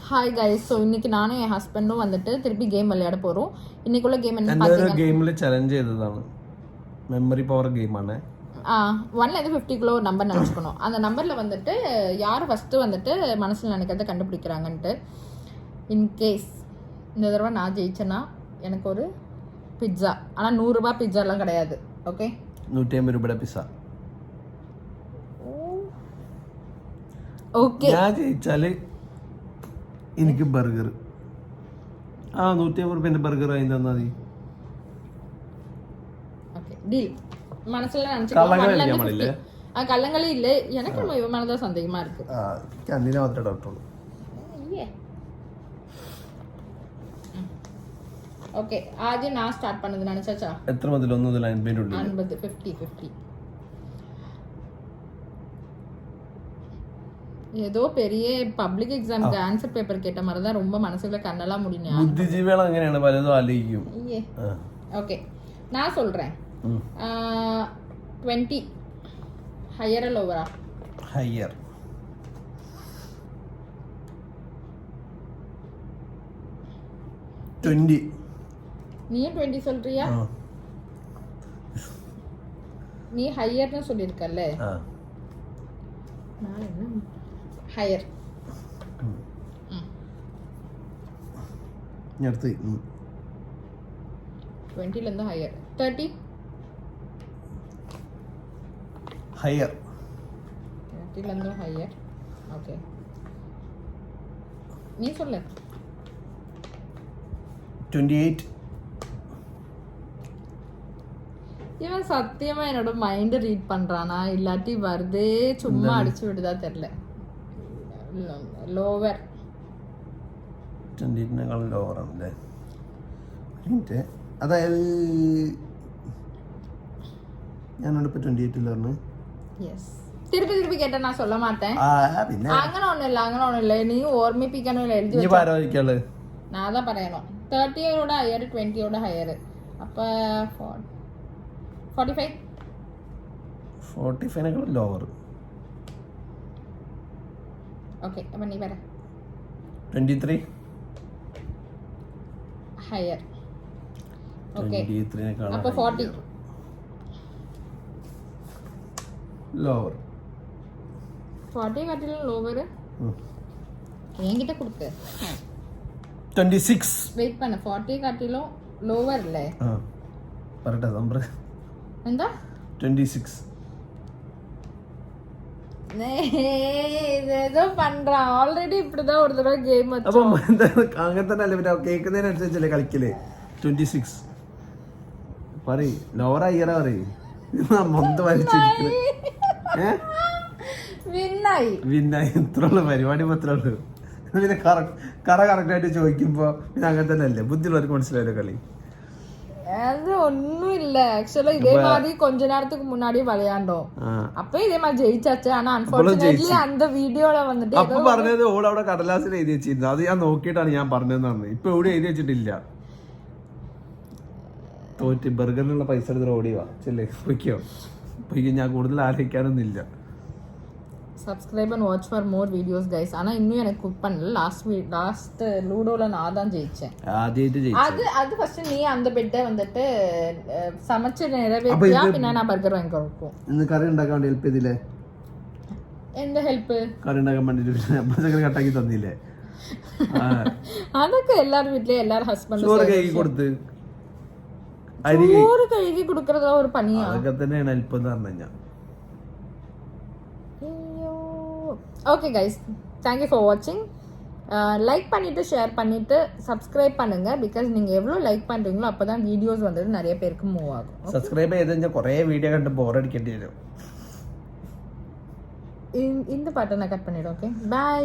Hi guys. So இன்னைக்கு நானும் என் ஹஸ்பண்டும் வந்துட்டு திருப்பி கேம் விளையாட போகிறோம். இன்னைக்குள்ள கேம் என்ன பார்த்தீங்கன்னா கேமில் சேலஞ்ச் ചെയ്തതാണ്. மெமரி பவர் கேமான 1லேருந்து 50 ஒரு நம்பர் நினச்சிக்கணும். அந்த நம்பரில் வந்துட்டு யார் ஃபஸ்ட்டு வந்துட்டு மனசில் நினைக்கிறத கண்டுபிடிக்கிறாங்கன்ட்டு. இன்கேஸ் இந்த தடவை நான் ஜெயிச்சேன்னா எனக்கு ஒரு பிட்ஸா. ஆனால் 100 ரூபாய் பிட்ஸாலாம் கிடையாது. ஓகே, 150 രൂപയുടെ പിസ്സ. ഓക്കെ, ഞാൻ ജയിച്ചാൽ എനിക്ക് ബർഗർ. 150 രൂപേൻ്റെ ബർഗർ വാങ്ങി തന്നാൽ മതി. Okay deal. மனசுல நினைச்சுக்கோங்க. கள்ளங்களே இல்லை. எனக்கு நம்ம இவன் மேலதான் சந்தேகமா இருக்கு. അന്നിനെ മാത്രമേ ഡൗട്ടുള്ളൂ. ஓகே, ஆദ്യം நான் ஸ்டார்ட் பண்ணது நினைச்சாச்சா? എത്ര മുതൽ 1 മുതൽ 50 ഉള്ളിൽ? 50 50. ஏதோ பெரிய பப்ளிக் எக்ஸாம்க்கு ஆன்சர் பேப்பர் கேட்ட மாதிரி தான் ரொம்ப மனசுல கண்ணெல்லாம் முடியும். ബുദ്ധിജീവികൾ അങ്ങനെയാണ്, പലതും ആലോചിക്കും. ஓகே, நான் சொல்றேன். 20 ஹையரா லோவரா? ഹയർ. 20. நீயும் 20 சொல்றியா? நீ ஹையர்னு சொல்லிருக்கல்ல. நான் என்ன ஹையர். അടുത്ത് 20ல இருந்து ஹையர். 30 ഹയർ. 30ல இருந்து ஹையர். ஓகே, நீ சொல்லு. 28. இவன் சத்தியமா என்னோட மைண்ட் ரீட் பண்றானா இல்லாட்டி வருதே சும்மா அடிச்சு விடுதா தெரியல. ലോവർ. 28നേക്കാളും ലോവർ ആണല്ലേ? അതായത് ഞാനിപ്പോ 28 പറഞ്ഞു. திருப்பி கேட்ட நான் சொல்ல மாட்டேன். അങ്ങനെ ഒന്നും ഇല്ല. നീ ഓർമ്മിപ്പിക്കാനോ എഴുതി ഞാൻ தான் പറയணும். 30യോட ഹയർ, 20യോட ഹയർ. അപ്പൊ 45. 45നേക്കാളും ലോവർ. ഓക്കെ, അപ്പൊ നീ പറ. 23 ഹയർ. ഓക്കെ, 23നേക്കാളും അപ്പൊ 40 ലോവർ. 40 കാട്ടിലും ലോവർ. என்கிட்ட கொடுத்து 26. வெயிட் பண்ண. 40 காட்டிலும் லோவர் இல்ல. പറയട്ടെ നമ്പർ എന്താ? 26. ഏതോ പண்றான் ഓൾറെഡി. இப்படிதான் ஒரு தடவை கேம் வச்சு. അപ്പൊ അങ്ങനെ തന്നെ അല്ലേ പിന്നെ കേൾക്കുന്നതിനനുസരിച്ചല്ലേ കളിക്കല്. 26 പറയ്. ലോവറാ ഹയറാ പറയ്. മൊത്തം വലിച്ചിരിക്കല്. വിന്നായി. ഇത്രയുള്ള പരിപാടി മാത്രമേ ഉള്ളൂ. പിന്നെ കറക്റ്റായിട്ട് ചോദിക്കുമ്പോ പിന്നെ അങ്ങനെ തന്നെ അല്ലേ. ബുദ്ധിയുള്ളവർക്ക് മനസ്സിലായല്ലോ കളി. அது ஒண்ணும் இல்ல. ஆக்சுவலா இதே மாதிரி கொஞ்ச நேரத்துக்கு முன்னாடி விளையாண்டோம். அப்ப இதே மாதிரி ஜெயிச்சாச்சு. ஆனா அன்பார்ச்சுனேட்லி அந்த വീഡിയോல വന്നിട്ട് അപ്പൊ പറഞ്ഞത് ഓൾ അവിടെ കടലാസിൽ എഴുതി വെച്ചിരുന്നു. അത് ഞാൻ നോക്കിയിട്ടാണ് ഞാൻ പറഞ്ഞതെന്ന്. ഇപ്പൊ എവിടെ എഴുതി വെച്ചിട്ടില്ല. തോറ്റ് ബർഗറിനുള്ള പൈസ എടുത്ത് ഓടിവാ ചെല്ലേ പൊയ്ക്കോ. ഞാൻ കൂടുതൽ ആലോചിക്കാനൊന്നുമില്ല. subscribe and watch for more videos guys. ஆனா இன்னும் எனக்கு குக் பண்ணல. லாஸ்ட் லூடோல நான் தான் ஜெயிச்சேன். அது ஃபர்ஸ்ட் நீ அந்த பெட்டை வந்துட்டு சமைச்சு நிறைவேற்றியா പിന്നെ நான் ബർഗർ വാങ്ങി കൊടുക്കും. ഇന്ന് കറി ഉണ്ടാക്കാൻ വേണ്ടി ഹെൽപ്പ് ചെയ്തില്ലേ? എന്ത് ഹെൽപ്പ്? കറി ഉണ്ടാക്കാൻ വേണ്ടി കട്ടാക്കി തന്നില്ലേ? അതൊക്കെ എല്ലാവരും വീട്ടിലെ എല്ലാവരും ഹസ്ബൻഡ് ചോറ് കഴുകി കൊടുത്ത് ചോറ് കഴുകി കൊടുക്കறதா ഒരു പണിയാ. അതൊക്കെ തന്നെയാണ് ഹെൽപ്പ് എന്ന് പറഞ്ഞാ. ஓகே கைஸ், தேங்க்யூ ஃபார் வாட்சிங். லைக் பண்ணிவிட்டு ஷேர் பண்ணிவிட்டு சப்ஸ்கிரைப் பண்ணுங்கள். பிகாஸ் நீங்கள் எவ்வளோ லைக் பண்ணுறீங்களோ அப்போ தான் வீடியோஸ் வந்துட்டு நிறைய பேருக்கு மூவ் ஆகும். സബ്സ്ക്രൈബ് ചെയ്ത് കഴിഞ്ഞാൽ കുറേ വീഡിയോ കണ്ട് ബോറടിക്കേണ്ടി വരും. இந்த பாட்டை நான் கட் பண்ணிவிடும். ஓகே, பாய்.